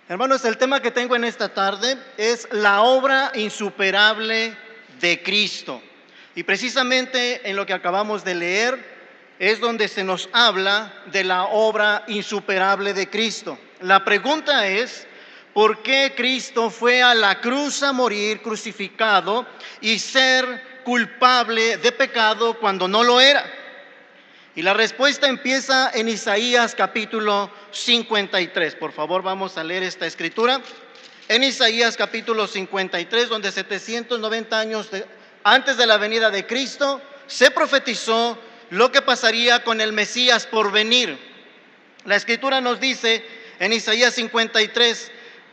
Hermanos, el tema que tengo en esta tarde es la obra insuperable de Cristo. Y precisamente en lo que acabamos de leer es donde se nos habla de la obra insuperable de Cristo. La pregunta es, ¿por qué Cristo fue a la cruz a morir crucificado y ser culpable de pecado cuando no lo era? Y la respuesta empieza en Isaías capítulo 53. Por favor, vamos a leer esta escritura. En Isaías capítulo 53, donde 790 años antes de la venida de Cristo, se profetizó lo que pasaría con el Mesías por venir. La escritura nos dice en Isaías 53,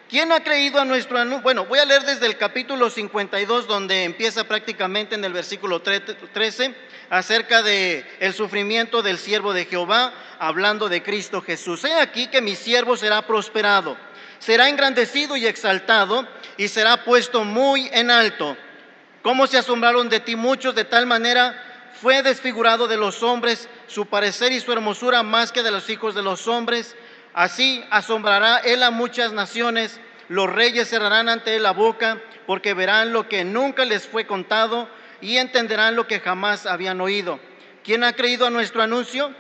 ¿quién ha creído a nuestro anuncio? Bueno, voy a leer desde el capítulo 52, donde empieza prácticamente en el versículo 13, acerca de el sufrimiento del siervo de Jehová, hablando de Cristo Jesús. He aquí que mi siervo será prosperado, será engrandecido y exaltado, y será puesto muy en alto. ¿Cómo se asombraron de ti muchos? De tal manera fue desfigurado de los hombres su parecer y su hermosura más que de los hijos de los hombres. Así asombrará él a muchas naciones, los reyes cerrarán ante él la boca, porque verán lo que nunca les fue contado y entenderán lo que jamás habían oído. ¿Quién ha creído a nuestro anuncio?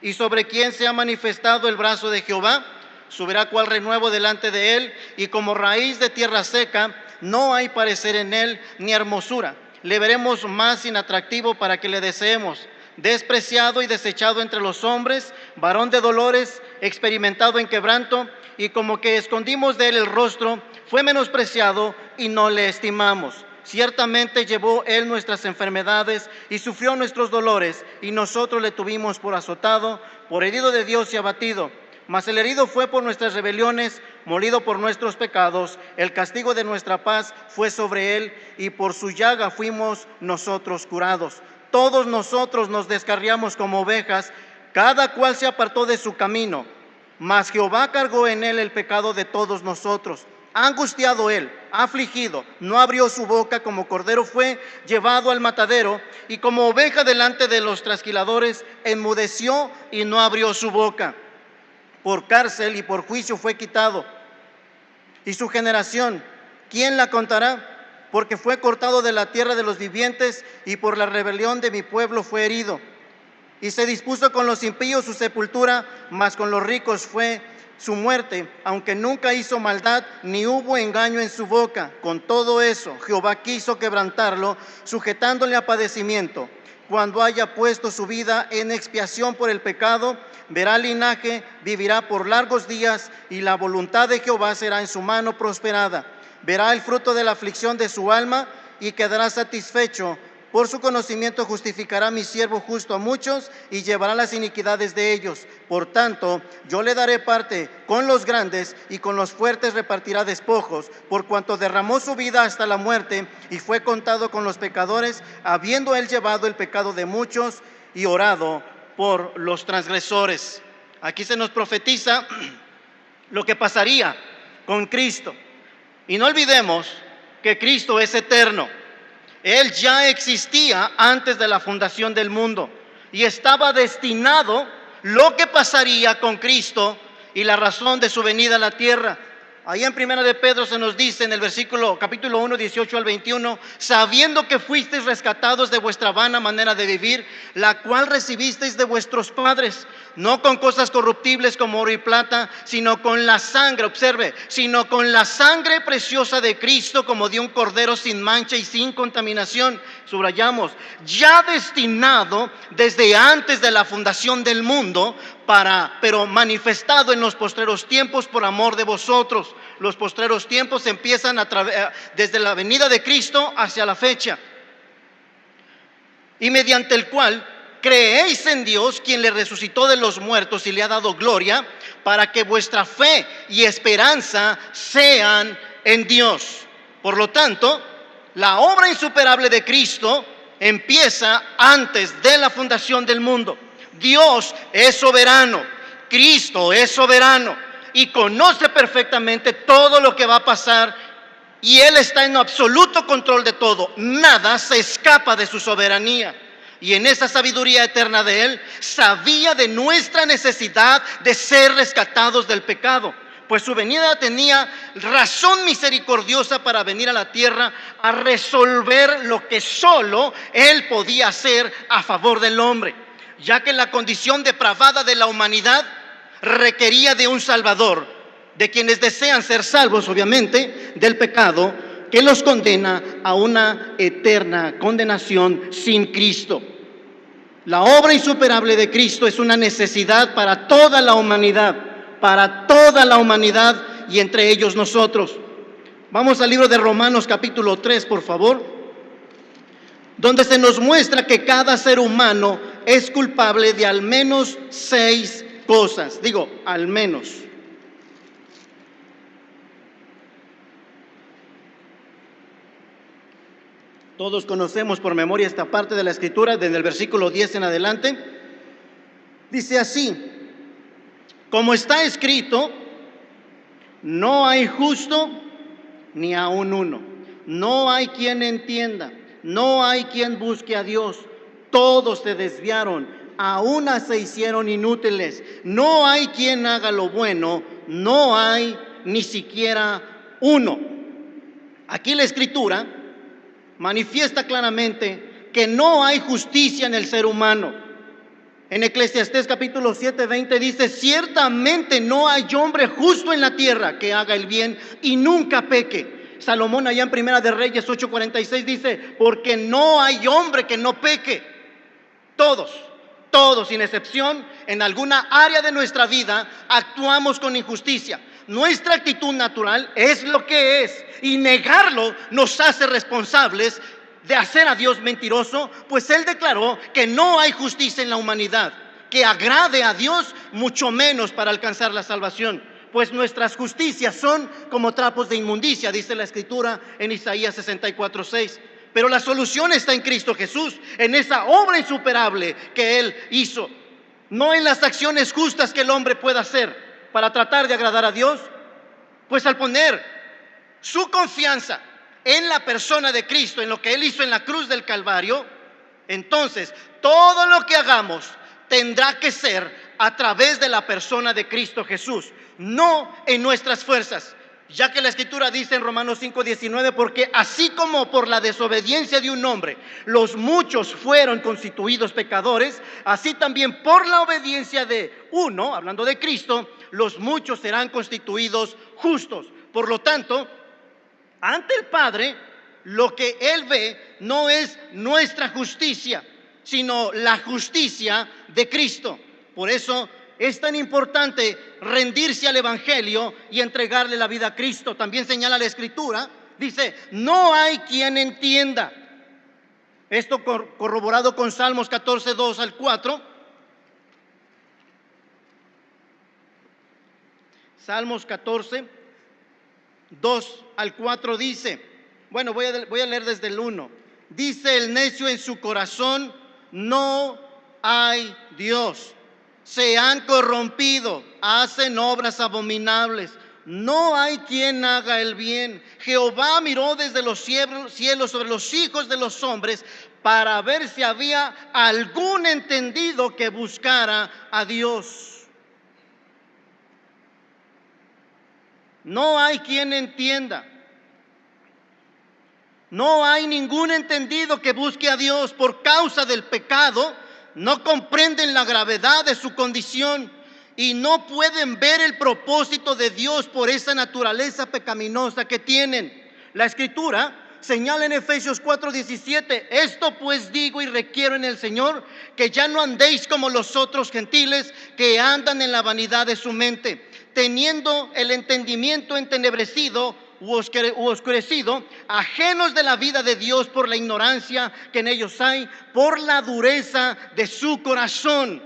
¿Y sobre quién se ha manifestado el brazo de Jehová? Subirá cual renuevo delante de él, y como raíz de tierra seca, no hay parecer en él ni hermosura. Le veremos más inatractivo para que le deseemos. Despreciado y desechado entre los hombres, varón de dolores, experimentado en quebranto, y como que escondimos de él el rostro, fue menospreciado y no le estimamos. Ciertamente llevó él nuestras enfermedades y sufrió nuestros dolores, y nosotros le tuvimos por azotado, por herido de Dios y abatido. Mas el herido fue por nuestras rebeliones, molido por nuestros pecados. El castigo de nuestra paz fue sobre él, y por su llaga fuimos nosotros curados. Todos nosotros nos descarriamos como ovejas, cada cual se apartó de su camino. Mas Jehová cargó en él el pecado de todos nosotros. Angustiado él, afligido, no abrió su boca, como cordero fue llevado al matadero, y como oveja delante de los trasquiladores, enmudeció y no abrió su boca. Por cárcel y por juicio fue quitado. Y su generación, ¿quién la contará? Porque fue cortado de la tierra de los vivientes, y por la rebelión de mi pueblo fue herido. Y se dispuso con los impíos su sepultura, mas con los ricos fue su muerte, aunque nunca hizo maldad, ni hubo engaño en su boca. Con todo eso, Jehová quiso quebrantarlo, sujetándole a padecimiento. Cuando haya puesto su vida en expiación por el pecado, verá linaje, vivirá por largos días, y la voluntad de Jehová será en su mano prosperada. Verá el fruto de la aflicción de su alma y quedará satisfecho. Por su conocimiento justificará mi siervo justo a muchos y llevará las iniquidades de ellos. Por tanto, yo le daré parte con los grandes, y con los fuertes repartirá despojos, por cuanto derramó su vida hasta la muerte y fue contado con los pecadores, habiendo él llevado el pecado de muchos y orado por los transgresores. Aquí se nos profetiza lo que pasaría con Cristo. Y no olvidemos que Cristo es eterno. Él ya existía antes de la fundación del mundo, y estaba destinado lo que pasaría con Cristo y la razón de su venida a la tierra. Ahí en Primera de Pedro se nos dice en el capítulo 1, 18 al 21, sabiendo que fuisteis rescatados de vuestra vana manera de vivir, la cual recibisteis de vuestros padres, no con cosas corruptibles como oro y plata, sino con la sangre, observe, sino con la sangre preciosa de Cristo, como de un cordero sin mancha y sin contaminación. Subrayamos, ya destinado desde antes de la fundación del mundo, pero manifestado en los postreros tiempos por amor de vosotros. Los postreros tiempos empiezan desde la venida de Cristo hacia la fecha, y mediante el cual creéis en Dios, quien le resucitó de los muertos y le ha dado gloria, para que vuestra fe y esperanza sean en Dios. Por lo tanto, la obra insuperable de Cristo empieza antes de la fundación del mundo. Dios es soberano, Cristo es soberano y conoce perfectamente todo lo que va a pasar, y Él está en absoluto control de todo. Nada se escapa de su soberanía. Y en esa sabiduría eterna de Él, sabía de nuestra necesidad de ser rescatados del pecado. pues su venida tenía razón misericordiosa para venir a la tierra a resolver lo que solo Él podía hacer a favor del hombre, ya que la condición depravada de la humanidad requería de un Salvador, de quienes desean ser salvos, obviamente, del pecado que los condena a una eterna condenación sin Cristo. La obra insuperable de Cristo es una necesidad para toda la humanidad, y entre ellos nosotros. Vamos al libro de Romanos capítulo 3, por favor, donde se nos muestra que cada ser humano es culpable de al menos 6 cosas. Digo, al menos. Todos conocemos por memoria esta parte de la Escritura, desde el versículo 10 en adelante. Dice así: como está escrito, no hay justo ni aun uno. No hay quien entienda, no hay quien busque a Dios. Todos se desviaron, a una se hicieron inútiles. No hay quien haga lo bueno, no hay ni siquiera uno. Aquí la Escritura manifiesta claramente que no hay justicia en el ser humano. En Eclesiastés capítulo 7:20 dice: ciertamente no hay hombre justo en la tierra que haga el bien y nunca peque. Salomón allá en Primera de Reyes 8:46 dice: porque no hay hombre que no peque. Todos sin excepción, en alguna área de nuestra vida actuamos con injusticia. Nuestra actitud natural es lo que es, y negarlo nos hace responsables de hacer a Dios mentiroso, pues Él declaró que no hay justicia en la humanidad que agrade a Dios, mucho menos para alcanzar la salvación, pues nuestras justicias son como trapos de inmundicia, dice la Escritura en Isaías 64:6. Pero la solución está en Cristo Jesús, en esa obra insuperable que Él hizo, no en las acciones justas que el hombre pueda hacer para tratar de agradar a Dios. Pues al poner su confianza en la persona de Cristo, en lo que Él hizo en la cruz del Calvario, entonces todo lo que hagamos tendrá que ser a través de la persona de Cristo Jesús, no en nuestras fuerzas. Ya que la Escritura dice en Romanos 5:19: porque así como por la desobediencia de un hombre los muchos fueron constituidos pecadores, así también por la obediencia de uno, hablando de Cristo, los muchos serán constituidos justos. Por lo tanto, ante el Padre, lo que Él ve no es nuestra justicia, sino la justicia de Cristo. Por eso es tan importante rendirse al Evangelio y entregarle la vida a Cristo. También señala la Escritura, dice: no hay quien entienda. Esto corroborado con Salmos 14:2 al 4. Salmos 14, 2 al 4 dice, bueno, voy a leer desde el 1. Dice el necio en su corazón: no hay Dios. Se han corrompido, hacen obras abominables. No hay quien haga el bien. Jehová miró desde los cielos sobre los hijos de los hombres para ver si había algún entendido que buscara a Dios. No hay quien entienda. No hay ningún entendido que busque a Dios. Por causa del pecado, no comprenden la gravedad de su condición y no pueden ver el propósito de Dios por esa naturaleza pecaminosa que tienen. La Escritura señala en Efesios 4:17: esto pues digo y requiero en el Señor, que ya no andéis como los otros gentiles que andan en la vanidad de su mente, teniendo el entendimiento entenebrecido u oscurecido, ajenos de la vida de Dios por la ignorancia que en ellos hay, por la dureza de su corazón.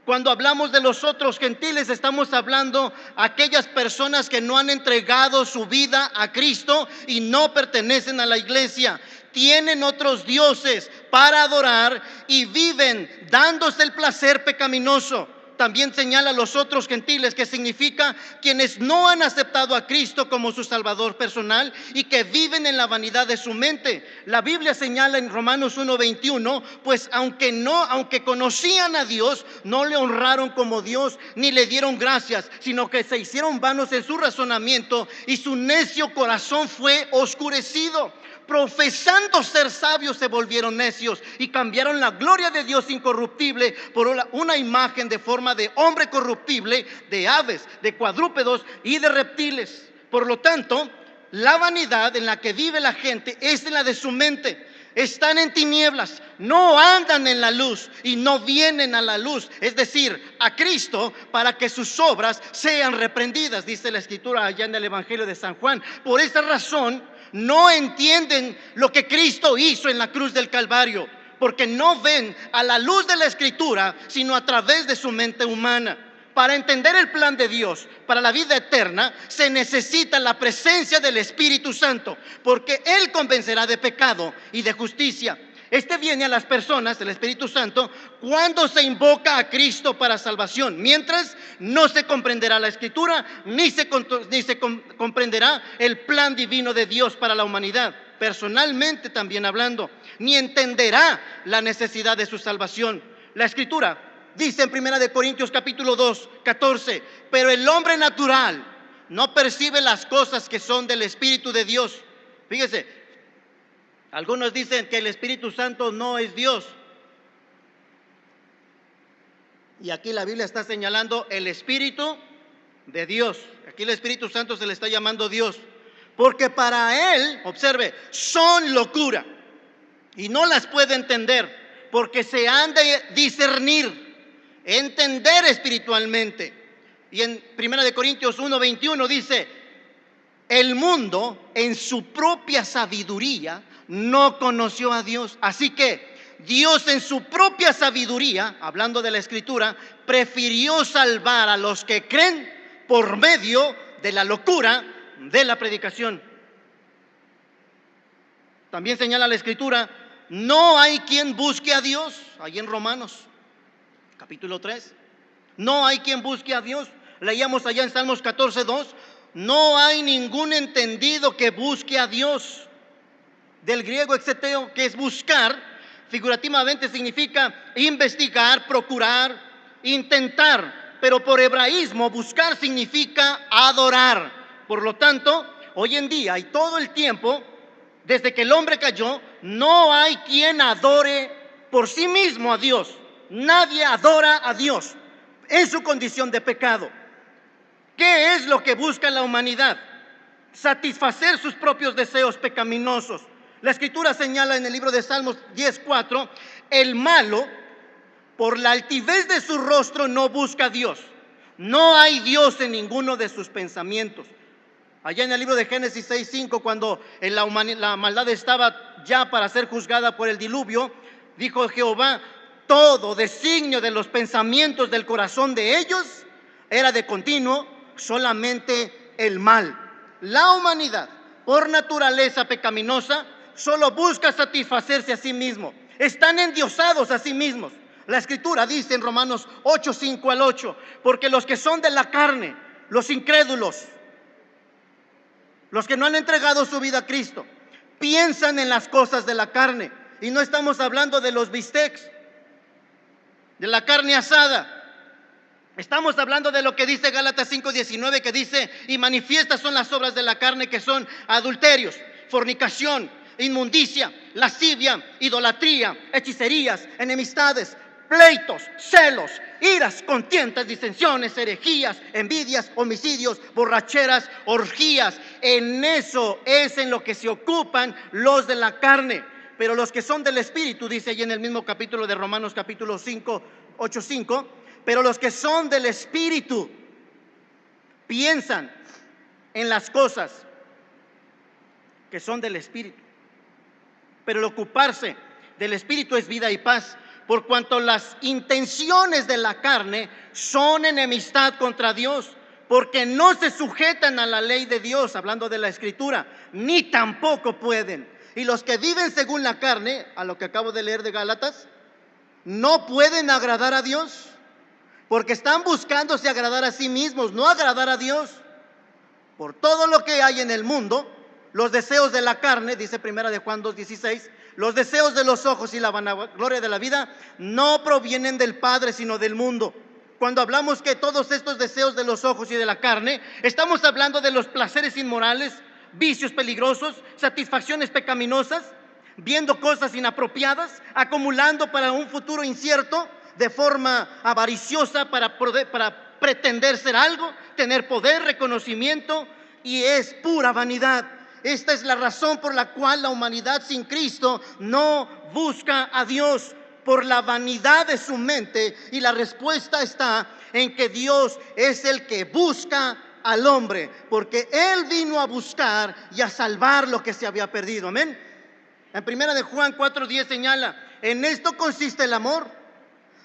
Cuando hablamos de los otros gentiles, estamos hablando a aquellas personas que no han entregado su vida a Cristo y no pertenecen a la iglesia. Tienen otros dioses para adorar y viven dándose el placer pecaminoso. también señala a los otros gentiles, que significa quienes no han aceptado a Cristo como su Salvador personal y que viven en la vanidad de su mente. La Biblia señala en Romanos 1:21, pues aunque conocían a Dios, no le honraron como Dios ni le dieron gracias, sino que se hicieron vanos en su razonamiento y su necio corazón fue oscurecido. Profesando ser sabios, se volvieron necios y cambiaron la gloria de Dios incorruptible por una imagen de forma de hombre corruptible, de aves, de cuadrúpedos y de reptiles. Por lo tanto, la vanidad en la que vive la gente es en la de su mente. Están en tinieblas, no andan en la luz y no vienen a la luz, es decir, a Cristo, para que sus obras sean reprendidas, dice la Escritura allá en el Evangelio de San Juan. Por esa razón no entienden lo que Cristo hizo en la cruz del Calvario, porque no ven a la luz de la Escritura, sino a través de su mente humana. Para entender el plan de Dios para la vida eterna, se necesita la presencia del Espíritu Santo, porque Él convencerá de pecado y de justicia. Este viene a las personas, el Espíritu Santo, cuando se invoca a Cristo para salvación. Mientras, no se comprenderá la Escritura, ni se comprenderá el plan divino de Dios para la humanidad, personalmente también hablando, ni entenderá la necesidad de su salvación. La Escritura dice en 1 Corintios capítulo 2, 14, pero el hombre natural no percibe las cosas que son del Espíritu de Dios. Fíjese, algunos dicen que el Espíritu Santo no es Dios. Y aquí la Biblia está señalando el Espíritu de Dios. Aquí el Espíritu Santo se le está llamando Dios. Porque para Él, observe, son locura. Y no las puede entender, porque se han de discernir, entender espiritualmente. Y en 1 Corintios 1:21 dice: el mundo en su propia sabiduría no conoció a Dios. Así que Dios en su propia sabiduría, hablando de la Escritura, prefirió salvar a los que creen por medio de la locura de la predicación. También señala la Escritura: no hay quien busque a Dios. Ahí en Romanos capítulo 3, no hay quien busque a Dios. Leíamos allá en Salmos 14:2, no hay ningún entendido que busque a Dios. Del griego exeteo, que es buscar, figurativamente significa investigar, procurar, intentar, pero por hebraísmo buscar significa adorar. Por lo tanto, hoy en día y todo el tiempo, desde que el hombre cayó, no hay quien adore por sí mismo a Dios. Nadie adora a Dios en su condición de pecado. ¿Qué es lo que busca la humanidad? Satisfacer sus propios deseos pecaminosos. La Escritura señala en el libro de Salmos 10:4, el malo, por la altivez de su rostro, no busca a Dios. No hay Dios en ninguno de sus pensamientos. Allá en el libro de Génesis 6:5, cuando la maldad estaba ya para ser juzgada por el diluvio, dijo Jehová: todo designio de los pensamientos del corazón de ellos era de continuo solamente el mal. La humanidad, por naturaleza pecaminosa, solo busca satisfacerse a sí mismo. Están endiosados a sí mismos. La Escritura dice en Romanos 8:5 al 8, porque los que son de la carne, los incrédulos, los que no han entregado su vida a Cristo, piensan en las cosas de la carne. Y no estamos hablando de los bistecs, de la carne asada. Estamos hablando de lo que dice Gálatas 5:19, que dice: y manifiestas son las obras de la carne, que son adulterios, fornicación, inmundicia, lascivia, idolatría, hechicerías, enemistades, pleitos, celos, iras, contiendas, disensiones, herejías, envidias, homicidios, borracheras, orgías. En eso es en lo que se ocupan los de la carne. Pero los que son del Espíritu, dice allí en el mismo capítulo de Romanos capítulo 5, 8:5, pero los que son del Espíritu piensan en las cosas que son del Espíritu. Pero el ocuparse del Espíritu es vida y paz, por cuanto las intenciones de la carne son enemistad contra Dios, porque no se sujetan a la ley de Dios, hablando de la Escritura, ni tampoco pueden. Y los que viven según la carne, a lo que acabo de leer de Gálatas, no pueden agradar a Dios. porque están buscándose agradar a sí mismos, no agradar a Dios. Por todo lo que hay en el mundo, los deseos de la carne, dice primera de Juan 2:16, los deseos de los ojos y la vanagloria de la vida no provienen del Padre, sino del mundo. Cuando hablamos que todos estos deseos de los ojos y de la carne, estamos hablando de los placeres inmorales, vicios peligrosos, satisfacciones pecaminosas, viendo cosas inapropiadas, acumulando para un futuro incierto, de forma avariciosa para pretender ser algo, tener poder, reconocimiento, y es pura vanidad. Esta es la razón por la cual la humanidad sin Cristo no busca a Dios, por la vanidad de su mente, y la respuesta está en que Dios es el que busca al hombre, porque Él vino a buscar y a salvar lo que se había perdido. Amén. En primera de Juan 4:10 señala: en esto consiste el amor,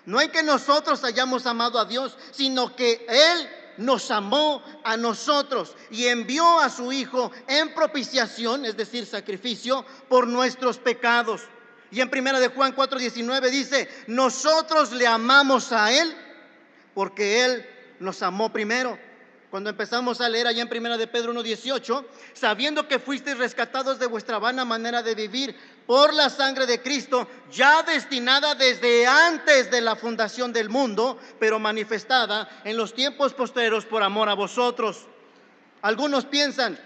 no en que nosotros hayamos amado a Dios, sino que Él nos amó a nosotros y envió a su Hijo en propiciación, es decir, sacrificio, por nuestros pecados. Y en primera de Juan 4:19 dice: nosotros le amamos a Él porque Él nos amó primero. Cuando empezamos a leer allá en primera de Pedro 1:18, sabiendo que fuisteis rescatados de vuestra vana manera de vivir por la sangre de Cristo, ya destinada desde antes de la fundación del mundo, pero manifestada en los tiempos postreros por amor a vosotros. Algunos piensan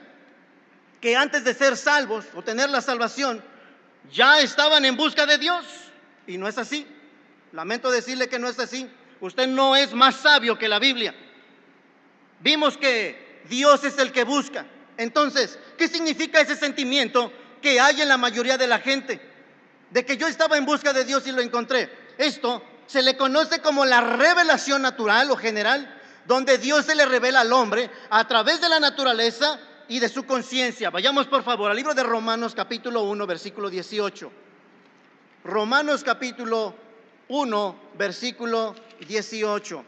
que antes de ser salvos o tener la salvación, ya estaban en busca de Dios, y no es así. Lamento decirle que no es así. Usted no es más sabio que la Biblia. Vimos que Dios es el que busca. Entonces, ¿qué significa ese sentimiento que hay en la mayoría de la gente? De que yo estaba en busca de Dios y lo encontré. Esto se le conoce como la revelación natural o general, donde Dios se le revela al hombre a través de la naturaleza y de su conciencia. Vayamos por favor al libro de Romanos capítulo 1, versículo 18. Romanos capítulo 1, versículo 18.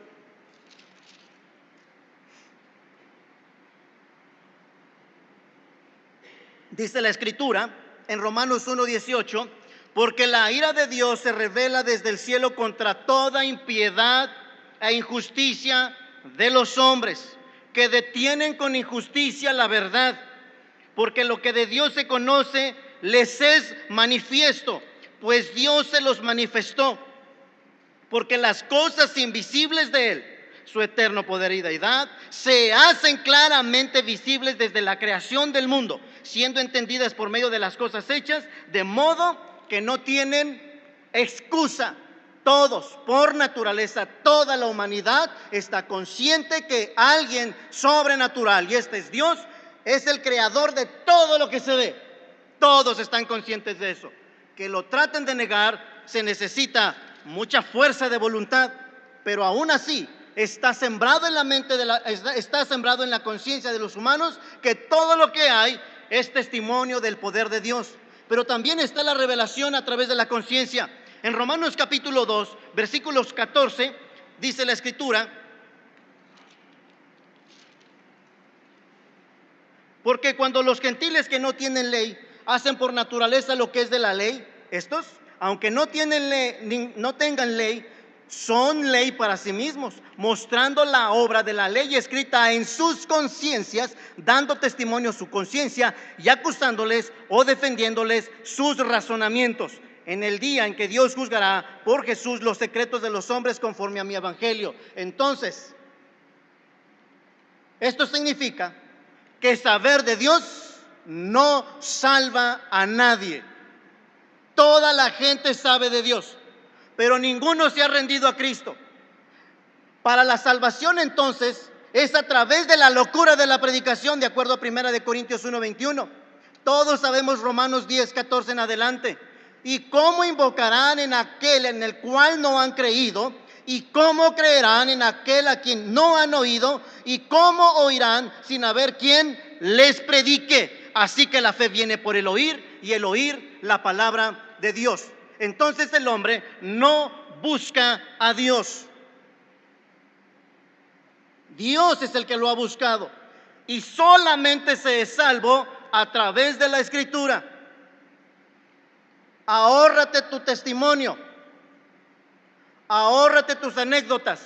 Dice la Escritura en Romanos 1:18: porque la ira de Dios se revela desde el cielo contra toda impiedad e injusticia de los hombres, que detienen con injusticia la verdad, porque lo que de Dios se conoce les es manifiesto, pues Dios se los manifestó. Porque las cosas invisibles de Él, su eterno poder y deidad, se hacen claramente visibles desde la creación del mundo, siendo entendidas por medio de las cosas hechas, de modo que no tienen excusa. Todos, por naturaleza, toda la humanidad está consciente que alguien sobrenatural, y este es Dios, es el creador de todo lo que se ve. Todos están conscientes de eso. Que lo traten de negar, se necesita mucha fuerza de voluntad, pero aún así está sembrado en la mente está sembrado en la conciencia de los humanos que todo lo que hay es testimonio del poder de Dios. Pero también está la revelación a través de la conciencia. En Romanos capítulo 2, versículos 14, dice la Escritura: porque cuando los gentiles que no tienen ley hacen por naturaleza lo que es de la ley, estos, aunque no tengan ley, son ley para sí mismos, mostrando la obra de la ley escrita en sus conciencias, dando testimonio su conciencia y acusándoles o defendiéndoles sus razonamientos, en el día en que Dios juzgará por Jesús los secretos de los hombres conforme a mi evangelio. Entonces, esto significa que saber de Dios no salva a nadie. Toda la gente sabe de Dios, pero ninguno se ha rendido a Cristo. Para la salvación entonces es a través de la locura de la predicación, de acuerdo a 1 de Corintios 1:21. Todos sabemos Romanos 10:14 en adelante. ¿Y cómo invocarán en aquel en el cual no han creído? ¿Y cómo creerán en aquel a quien no han oído? ¿Y cómo oirán sin haber quien les predique? Así que la fe viene por el oír, y el oír la palabra de Dios. Entonces el hombre no busca a Dios. Dios es el que lo ha buscado, y solamente se es salvo a través de la Escritura. Ahórrate tu testimonio, ahórrate tus anécdotas,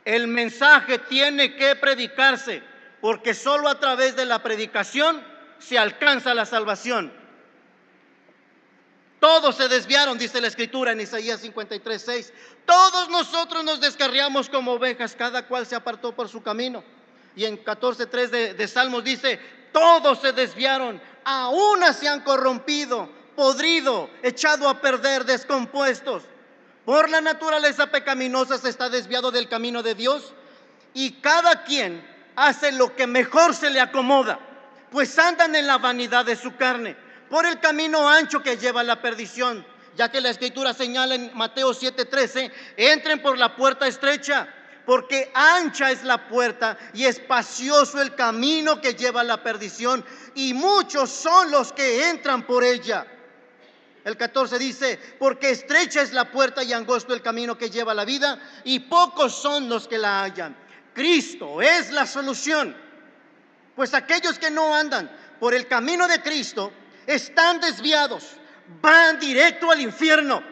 El mensaje tiene que predicarse, porque solo a través de la predicación se alcanza la salvación. Todos se desviaron, dice la Escritura en Isaías 53:6. Todos nosotros nos descarriamos como ovejas, cada cual se apartó por su camino. Y en 14:3 de Salmos dice: todos se desviaron, a una se han corrompido, podrido, echado a perder, descompuestos. Por la naturaleza pecaminosa se está desviado del camino de Dios, y cada quien hace lo que mejor se le acomoda, pues andan en la vanidad de su carne, por el camino ancho que lleva a la perdición, ya que la Escritura señala en Mateo 7:13: entren por la puerta estrecha, porque ancha es la puerta y espacioso el camino que lleva a la perdición, y muchos son los que entran por ella. El 14 dice: porque estrecha es la puerta y angosto el camino que lleva a la vida, y pocos son los que la hallan. Cristo es la solución, pues aquellos que no andan por el camino de Cristo están desviados, van directo al infierno,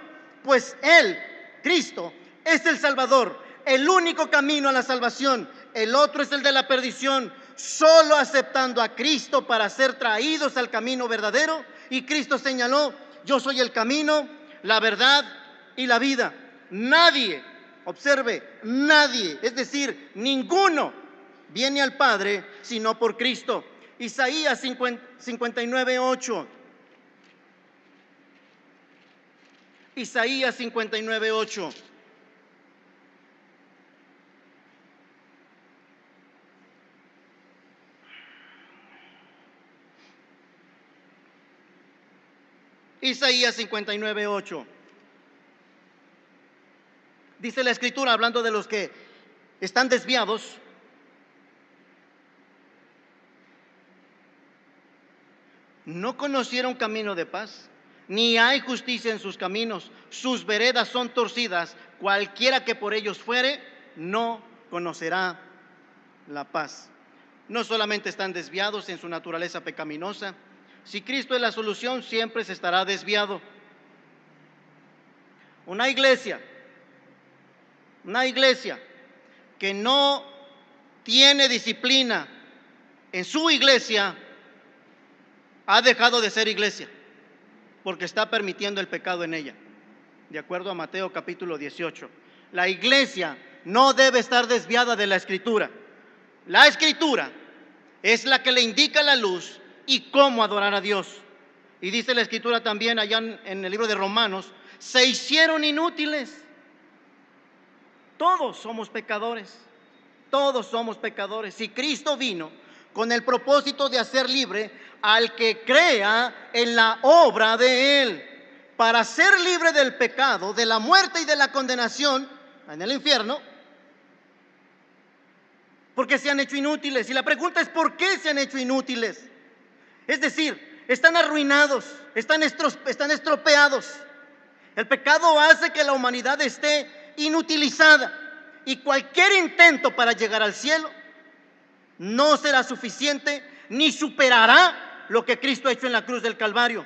pues Él, Cristo, es el Salvador, el único camino a la salvación. El otro es el de la perdición. Solo aceptando a Cristo para ser traídos al camino verdadero. Y Cristo señaló: yo soy el camino, la verdad y la vida. Nadie, observe, nadie, es decir, ninguno viene al Padre sino por Cristo. Isaías 59:8. Isaías 59:8. Isaías 59:8. Dice la Escritura, hablando de los que están desviados: no conocieron camino de paz, ni hay justicia en sus caminos. Sus veredas son torcidas, cualquiera que por ellos fuere no conocerá la paz. No solamente están desviados en su naturaleza pecaminosa. Si Cristo es la solución, siempre se estará desviado. Una iglesia que no tiene disciplina en su iglesia ha dejado de ser iglesia, porque está permitiendo el pecado en ella, de acuerdo a Mateo capítulo 18. La iglesia no debe estar desviada de la Escritura. La Escritura es la que le indica la luz y cómo adorar a Dios. Y dice la Escritura también allá en el libro de Romanos: se hicieron inútiles. Todos somos pecadores, todos somos pecadores. Si Cristo vino con el propósito de hacer libre al que crea en la obra de Él, para ser libre del pecado, de la muerte y de la condenación en el infierno, porque se han hecho inútiles. Y la pregunta es: ¿por qué se han hecho inútiles? Es decir, están arruinados, están estropeados. El pecado hace que la humanidad esté inutilizada, y cualquier intento para llegar al cielo no será suficiente ni superará lo que Cristo ha hecho en la cruz del Calvario,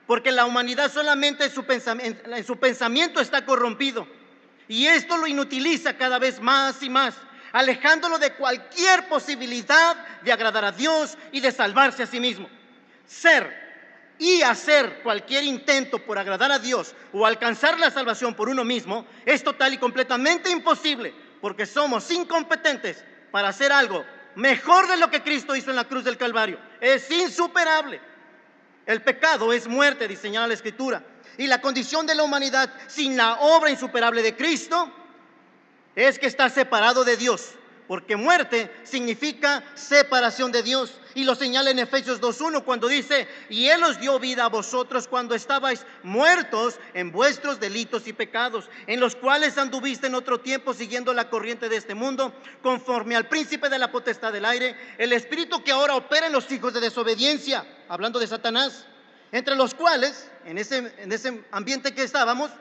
porque la humanidad solamente en su pensamiento está corrompido, y esto lo inutiliza cada vez más y más, alejándolo de cualquier posibilidad de agradar a Dios y de salvarse a sí mismo. Ser y hacer cualquier intento por agradar a Dios o alcanzar la salvación por uno mismo es total y completamente imposible, porque somos incompetentes para hacer algo mejor de lo que Cristo hizo en la cruz del Calvario. Es insuperable. El pecado es muerte, diseñada la Escritura, y la condición de la humanidad sin la obra insuperable de Cristo es que está separado de Dios, porque muerte significa separación de Dios. Y lo señala en Efesios 2:1 cuando dice: y Él os dio vida a vosotros cuando estabais muertos en vuestros delitos y pecados, en los cuales anduviste en otro tiempo siguiendo la corriente de este mundo, conforme al príncipe de la potestad del aire, el espíritu que ahora opera en los hijos de desobediencia, hablando de Satanás, entre los cuales, en ese ambiente que estábamos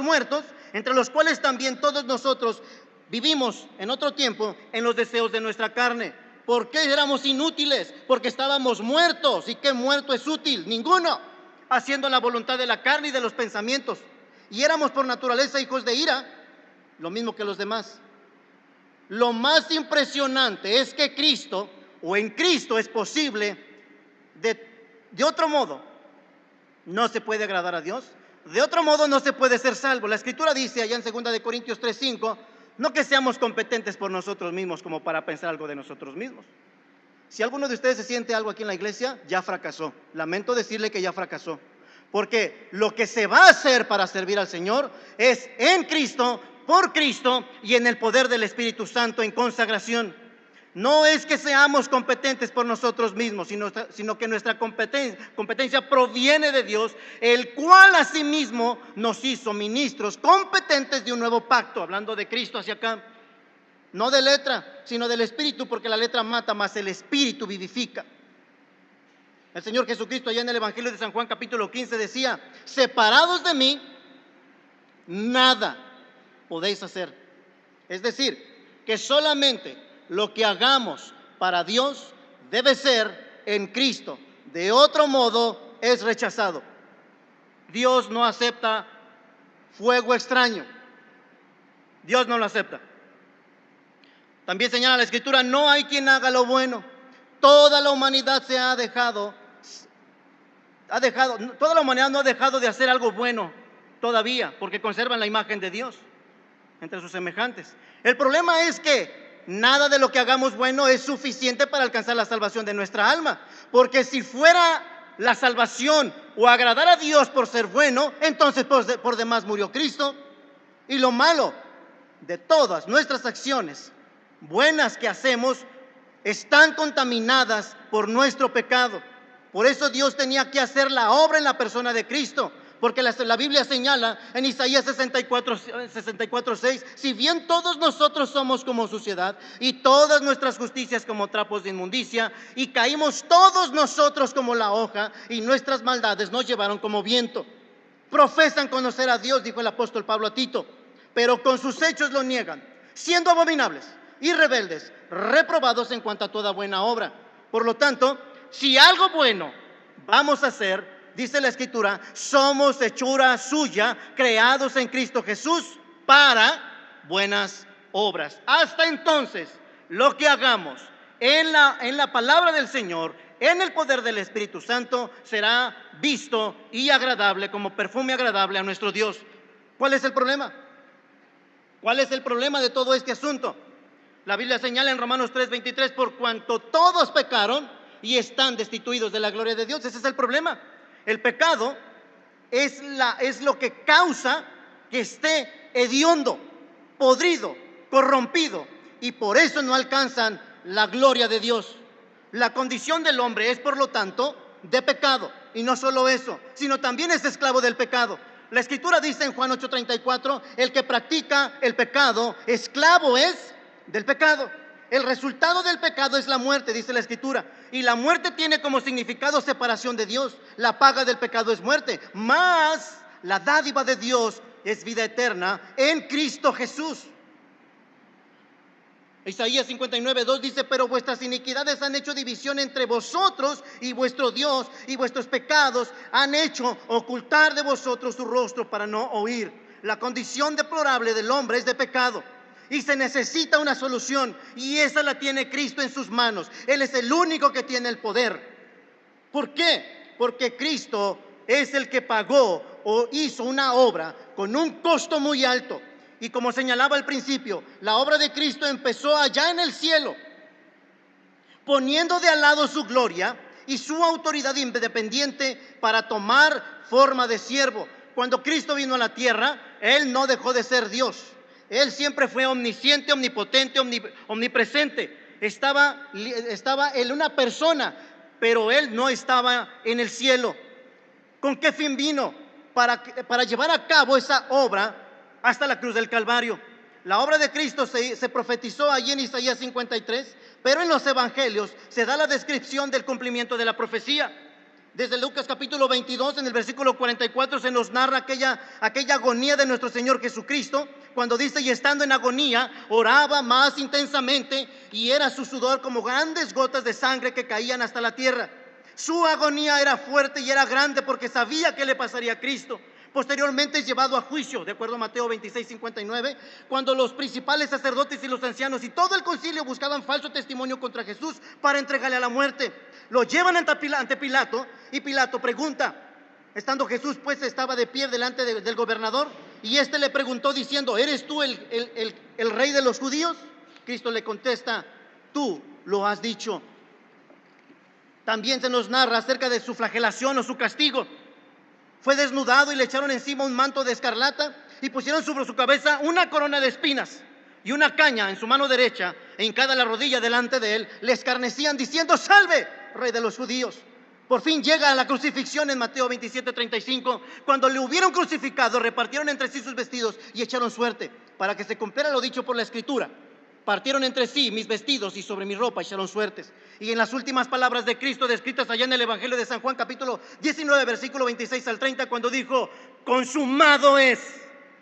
muertos, entre los cuales también todos nosotros vivimos en otro tiempo en los deseos de nuestra carne. ¿Por qué éramos inútiles? Porque estábamos muertos. ¿Y qué muerto es útil? Ninguno. Haciendo la voluntad de la carne y de los pensamientos. Y éramos por naturaleza hijos de ira, lo mismo que los demás. Lo más impresionante es que Cristo, o en Cristo es posible, de otro modo, no se puede agradar a Dios. De otro modo no se puede ser salvo. La Escritura dice allá en 2 de Corintios 3:5, no que seamos competentes por nosotros mismos como para pensar algo de nosotros mismos. Si alguno de ustedes se siente algo aquí en la iglesia, ya fracasó. Lamento decirle que ya fracasó. Porque lo que se va a hacer para servir al Señor es en Cristo, por Cristo y en el poder del Espíritu Santo en consagración. No es que seamos competentes por nosotros mismos, sino que nuestra competencia proviene de Dios, el cual asimismo nos hizo ministros competentes de un nuevo pacto, hablando de Cristo hacia acá. No de letra, sino del Espíritu, porque la letra mata, mas el Espíritu vivifica. El Señor Jesucristo allá en el Evangelio de San Juan capítulo 15 decía, separados de mí, nada podéis hacer. Es decir, que solamente lo que hagamos para Dios debe ser en Cristo. De otro modo es rechazado. Dios no acepta fuego extraño. Dios no lo acepta. También señala la Escritura, no hay quien haga lo bueno. Toda la humanidad toda la humanidad no ha dejado de hacer algo bueno todavía, porque conservan la imagen de Dios entre sus semejantes. El problema es que nada de lo que hagamos bueno es suficiente para alcanzar la salvación de nuestra alma, porque si fuera la salvación o agradar a Dios por ser bueno, entonces por demás murió Cristo. Y lo malo de todas nuestras acciones buenas que hacemos están contaminadas por nuestro pecado. Por eso Dios tenía que hacer la obra en la persona de Cristo, porque la Biblia señala en Isaías 64:6, si bien todos nosotros somos como suciedad y todas nuestras justicias como trapos de inmundicia, y caímos todos nosotros como la hoja, y nuestras maldades nos llevaron como viento. Profesan conocer a Dios, dijo el apóstol Pablo a Tito, pero con sus hechos lo niegan, siendo abominables y rebeldes, reprobados en cuanto a toda buena obra. Por lo tanto, si algo bueno vamos a hacer, dice la Escritura, somos hechura suya, creados en Cristo Jesús para buenas obras. Hasta entonces, lo que hagamos en la palabra del Señor, en el poder del Espíritu Santo, será visto y agradable como perfume agradable a nuestro Dios. ¿Cuál es el problema? ¿Cuál es el problema de todo este asunto? La Biblia señala en Romanos 3:23, por cuanto todos pecaron y están destituidos de la gloria de Dios. Ese es el problema. El pecado es lo que causa que esté hediondo, podrido, corrompido, y por eso no alcanzan la gloria de Dios. La condición del hombre es, por lo tanto, de pecado. Y no solo eso, sino también es esclavo del pecado. La Escritura dice en Juan 8:34, el que practica el pecado, esclavo es del pecado. El resultado del pecado es la muerte, dice la Escritura. Y la muerte tiene como significado separación de Dios. La paga del pecado es muerte, mas la dádiva de Dios es vida eterna en Cristo Jesús. Isaías 59:2 dice, pero vuestras iniquidades han hecho división entre vosotros y vuestro Dios, y vuestros pecados han hecho ocultar de vosotros su rostro para no oír. La condición deplorable del hombre es de pecado, y se necesita una solución, y esa la tiene Cristo en sus manos. Él es el único que tiene el poder. ¿Por qué? Porque Cristo es el que pagó o hizo una obra con un costo muy alto. Y como señalaba al principio, la obra de Cristo empezó allá en el cielo, poniendo de al lado su gloria y su autoridad independiente para tomar forma de siervo. Cuando Cristo vino a la tierra, Él no dejó de ser Dios. Él siempre fue omnisciente, omnipotente, omnipresente. Estaba Él una persona, pero Él no estaba en el cielo. ¿Con qué fin vino? Para llevar a cabo esa obra hasta la cruz del Calvario. La obra de Cristo se profetizó allí en Isaías 53, pero en los evangelios se da la descripción del cumplimiento de la profecía. Desde Lucas capítulo 22, en el versículo 44, se nos narra aquella agonía de nuestro Señor Jesucristo, cuando dice, y estando en agonía, oraba más intensamente, y era su sudor como grandes gotas de sangre que caían hasta la tierra. Su agonía era fuerte y era grande porque sabía que le pasaría a Cristo. Posteriormente es llevado a juicio, de acuerdo a Mateo 26:59, cuando los principales sacerdotes y los ancianos y todo el concilio buscaban falso testimonio contra Jesús para entregarle a la muerte. Lo llevan ante Pilato y Pilato pregunta, estando Jesús pues estaba de pie delante del gobernador, y éste le preguntó diciendo, ¿eres tú el rey de los judíos? Cristo le contesta, tú lo has dicho. También se nos narra acerca de su flagelación o su castigo. Fue desnudado y le echaron encima un manto de escarlata y pusieron sobre su cabeza una corona de espinas y una caña en su mano derecha, e hincada la rodilla delante de él, le escarnecían diciendo, salve, rey de los judíos. Por fin llega a la crucifixión en Mateo 27:35. Cuando le hubieron crucificado, repartieron entre sí sus vestidos y echaron suerte, para que se cumpliera lo dicho por la Escritura. Partieron entre sí mis vestidos y sobre mi ropa echaron suertes. Y en las últimas palabras de Cristo, descritas allá en el Evangelio de San Juan, capítulo 19, versículo 26 al 30, cuando dijo, consumado es.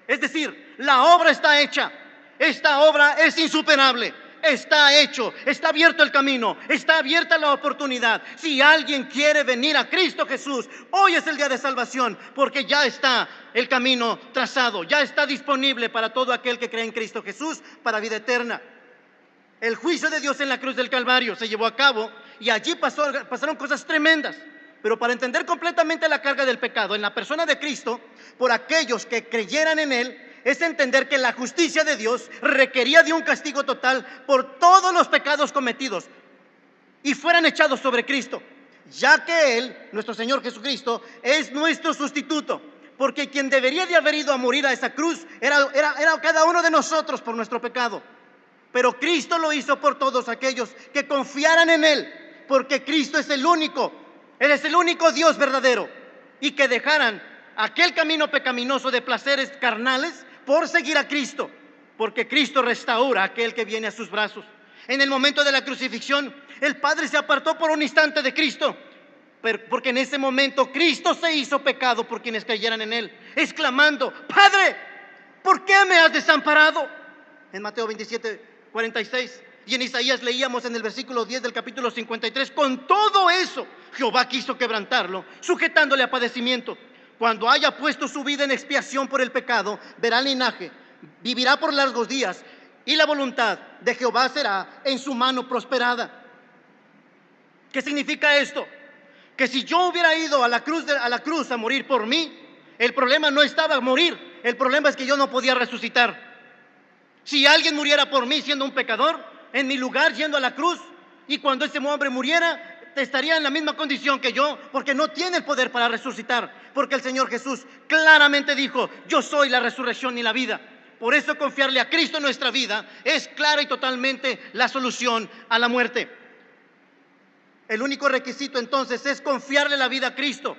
Es decir, la obra está hecha. Esta obra es insuperable. Está hecho, está abierto el camino, está abierta la oportunidad. Si alguien quiere venir a Cristo Jesús, hoy es el día de salvación, porque ya está el camino trazado, ya está disponible para todo aquel que cree en Cristo Jesús para vida eterna. El juicio de Dios en la cruz del Calvario se llevó a cabo y allí pasaron cosas tremendas. Pero para entender completamente la carga del pecado en la persona de Cristo, por aquellos que creyeran en Él, es entender que la justicia de Dios requería de un castigo total por todos los pecados cometidos y fueran echados sobre Cristo, ya que Él, nuestro Señor Jesucristo, es nuestro sustituto, porque quien debería de haber ido a morir a esa cruz era cada uno de nosotros por nuestro pecado. Pero Cristo lo hizo por todos aquellos que confiaran en Él, porque Cristo es el único, Él es el único Dios verdadero, y que dejaran aquel camino pecaminoso de placeres carnales por seguir a Cristo, porque Cristo restaura a aquel que viene a sus brazos. En el momento de la crucifixión, el Padre se apartó por un instante de Cristo, porque en ese momento Cristo se hizo pecado por quienes creyeran en Él, exclamando, Padre, ¿por qué me has desamparado? En Mateo 27:46. Y en Isaías leíamos en el versículo 10 del capítulo 53, con todo eso Jehová quiso quebrantarlo, sujetándole a padecimiento. Cuando haya puesto su vida en expiación por el pecado, verá el linaje, vivirá por largos días, y la voluntad de Jehová será en su mano prosperada. ¿Qué significa esto? Que si yo hubiera ido a la cruz a morir por mí, el problema no estaba en morir, el problema es que yo no podía resucitar. Si alguien muriera por mí siendo un pecador, en mi lugar yendo a la cruz, y cuando ese hombre muriera, estaría en la misma condición que yo, porque no tiene el poder para resucitar, porque el Señor Jesús claramente dijo, yo soy la resurrección y la vida. Por eso confiarle a Cristo en nuestra vida es clara y totalmente la solución a la muerte. El único requisito entonces es confiarle la vida a Cristo,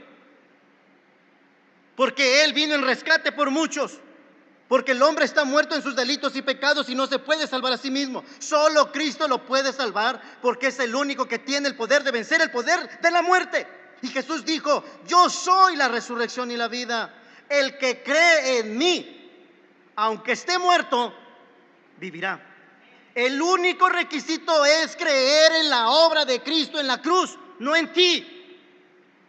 porque Él vino en rescate por muchos. Porque el hombre está muerto en sus delitos y pecados y no se puede salvar a sí mismo. Solo Cristo lo puede salvar, porque es el único que tiene el poder de vencer el poder de la muerte. Y Jesús dijo, yo soy la resurrección y la vida. El que cree en mí, aunque esté muerto, vivirá. El único requisito es creer en la obra de Cristo en la cruz, no en ti.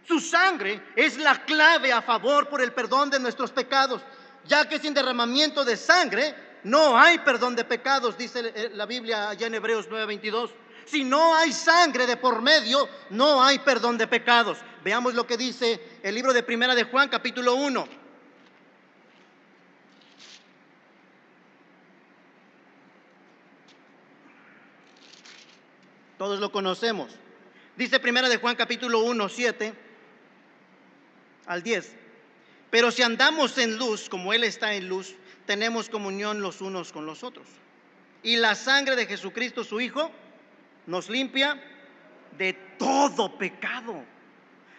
Su sangre es la clave a favor por el perdón de nuestros pecados, ya que sin derramamiento de sangre no hay perdón de pecados, dice la Biblia allá en Hebreos 9:22. Si no hay sangre de por medio, no hay perdón de pecados. Veamos lo que dice el libro de Primera de Juan, capítulo 1. Todos lo conocemos. Dice Primera de Juan, capítulo 1, 7 al 10. Pero si andamos en luz, como Él está en luz, tenemos comunión los unos con los otros. Y la sangre de Jesucristo, su Hijo, nos limpia de todo pecado.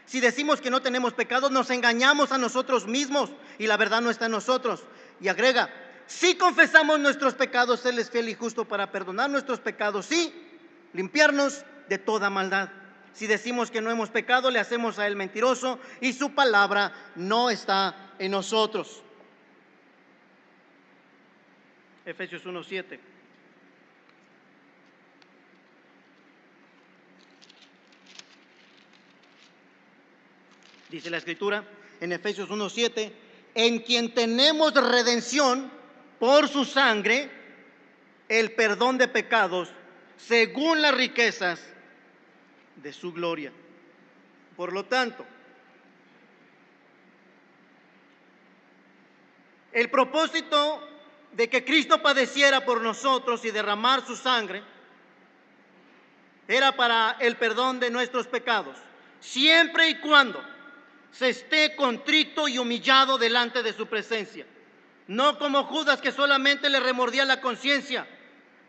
Si decimos que no tenemos pecado, nos engañamos a nosotros mismos y la verdad no está en nosotros. Y agrega, si confesamos nuestros pecados, Él es fiel y justo para perdonar nuestros pecados y limpiarnos de toda maldad. Si decimos que no hemos pecado, le hacemos a Él mentiroso y su palabra no está en nosotros. Efesios 1:7. Dice la Escritura en Efesios 1:7, en quien tenemos redención por su sangre, el perdón de pecados, según las riquezas de su gloria. Por lo tanto, el propósito de que Cristo padeciera por nosotros y derramar su sangre era para el perdón de nuestros pecados, siempre y cuando se esté contrito y humillado delante de su presencia. No como Judas, que solamente le remordía la conciencia,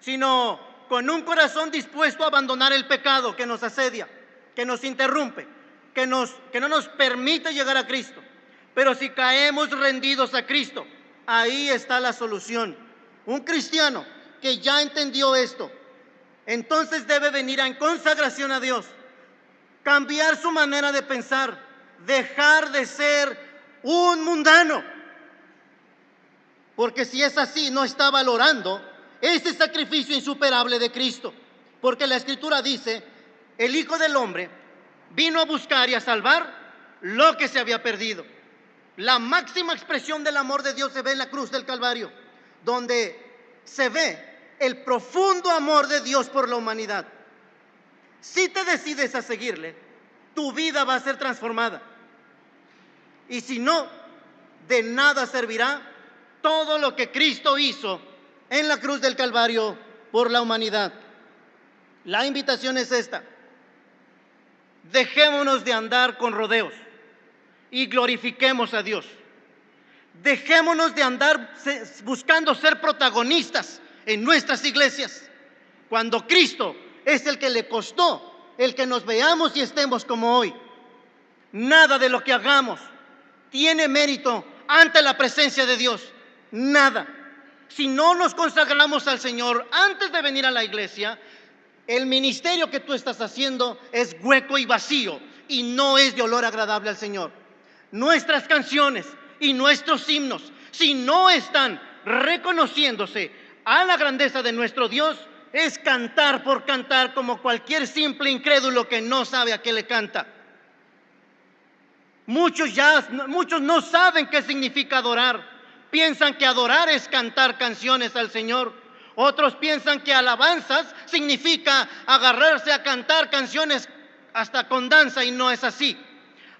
sino con un corazón dispuesto a abandonar el pecado que nos asedia, que nos interrumpe, que no nos permite llegar a Cristo. Pero si caemos rendidos a Cristo, ahí está la solución. Un cristiano que ya entendió esto, entonces debe venir en consagración a Dios, cambiar su manera de pensar, dejar de ser un mundano. Porque si es así, no está valorando ese sacrificio insuperable de Cristo. Porque la Escritura dice, el Hijo del Hombre vino a buscar y a salvar lo que se había perdido. La máxima expresión del amor de Dios se ve en la cruz del Calvario, donde se ve el profundo amor de Dios por la humanidad. Si te decides a seguirle, tu vida va a ser transformada. Y si no, de nada servirá todo lo que Cristo hizo en la cruz del Calvario por la humanidad. La invitación es esta: dejémonos de andar con rodeos y glorifiquemos a Dios. Dejémonos de andar buscando ser protagonistas en nuestras iglesias, cuando Cristo es el que le costó el que nos veamos y estemos como hoy. Nada de lo que hagamos tiene mérito ante la presencia de Dios. Nada. Si no nos consagramos al Señor antes de venir a la iglesia, el ministerio que tú estás haciendo es hueco y vacío y no es de olor agradable al Señor. Nuestras canciones y nuestros himnos, si no están reconociéndose a la grandeza de nuestro Dios, es cantar por cantar como cualquier simple incrédulo que no sabe a qué le canta. Muchos no saben qué significa adorar. Piensan que adorar es cantar canciones al Señor. Otros piensan que alabanzas significa agarrarse a cantar canciones hasta con danza, y no es así.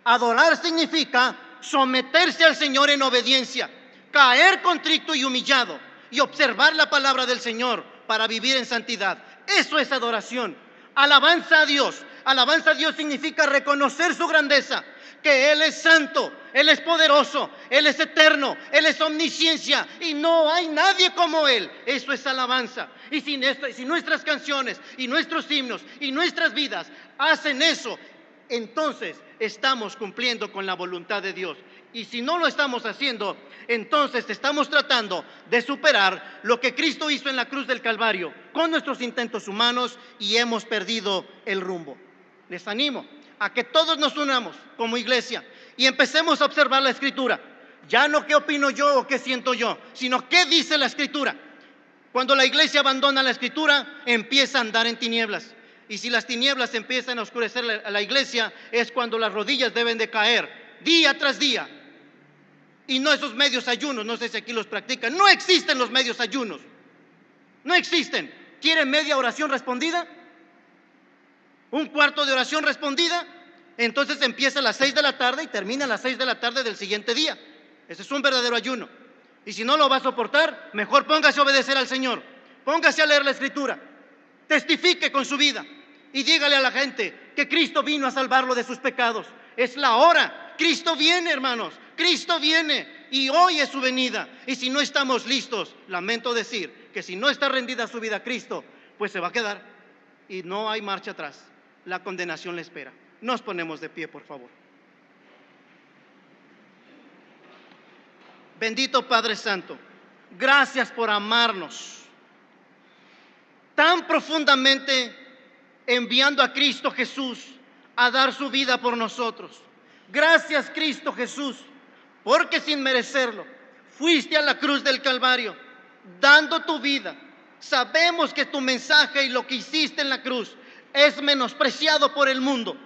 Adorar significa someterse al Señor en obediencia, caer contrito y humillado y observar la palabra del Señor para vivir en santidad. Eso es adoración. Alabanza a Dios. Alabanza a Dios significa reconocer su grandeza, que Él es santo, Él es poderoso, Él es eterno, Él es omnisciencia y no hay nadie como Él. Eso es alabanza. Y si nuestras canciones y nuestros himnos y nuestras vidas hacen eso, entonces estamos cumpliendo con la voluntad de Dios. Y si no lo estamos haciendo, entonces estamos tratando de superar lo que Cristo hizo en la cruz del Calvario con nuestros intentos humanos y hemos perdido el rumbo. Les animo a que todos nos unamos como iglesia y empecemos a observar la Escritura. Ya no qué opino yo o qué siento yo, sino qué dice la Escritura. Cuando la iglesia abandona la Escritura, empieza a andar en tinieblas. Y si las tinieblas empiezan a oscurecer a la iglesia, es cuando las rodillas deben de caer día tras día. Y no esos medios ayunos, no sé si aquí los practican. No existen los medios ayunos. No existen. ¿Quieren media oración respondida? ¿Un cuarto de oración respondida? Entonces empieza a las 6 de la tarde y termina a las 6 de la tarde del siguiente día. Ese es un verdadero ayuno. Y si no lo va a soportar, mejor póngase a obedecer al Señor. Póngase a leer la Escritura. Testifique con su vida y dígale a la gente que Cristo vino a salvarlo de sus pecados. Es la hora. Cristo viene, hermanos. Cristo viene y hoy es su venida. Y si no estamos listos, lamento decir que si no está rendida su vida a Cristo, pues se va a quedar y no hay marcha atrás. La condenación le espera. Nos ponemos de pie, por favor. Bendito Padre Santo, gracias por amarnos tan profundamente, enviando a Cristo Jesús a dar su vida por nosotros. Gracias, Cristo Jesús, porque sin merecerlo fuiste a la cruz del Calvario dando tu vida. Sabemos que tu mensaje y lo que hiciste en la cruz es menospreciado por el mundo.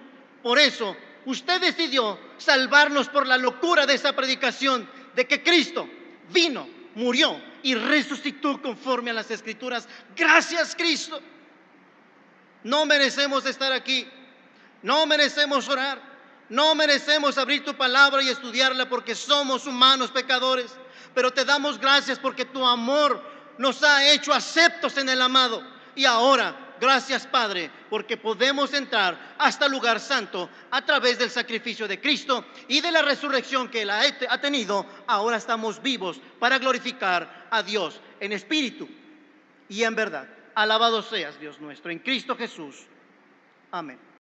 Por eso usted decidió salvarnos por la locura de esa predicación de que Cristo vino, murió y resucitó conforme a las Escrituras. Gracias, Cristo. No merecemos estar aquí, no merecemos orar, no merecemos abrir tu palabra y estudiarla porque somos humanos pecadores, pero te damos gracias porque tu amor nos ha hecho aceptos en el amado. Y ahora, gracias, Padre, porque podemos entrar hasta el lugar santo a través del sacrificio de Cristo y de la resurrección que Él ha tenido. Ahora estamos vivos para glorificar a Dios en espíritu y en verdad. Alabado seas, Dios nuestro, en Cristo Jesús. Amén.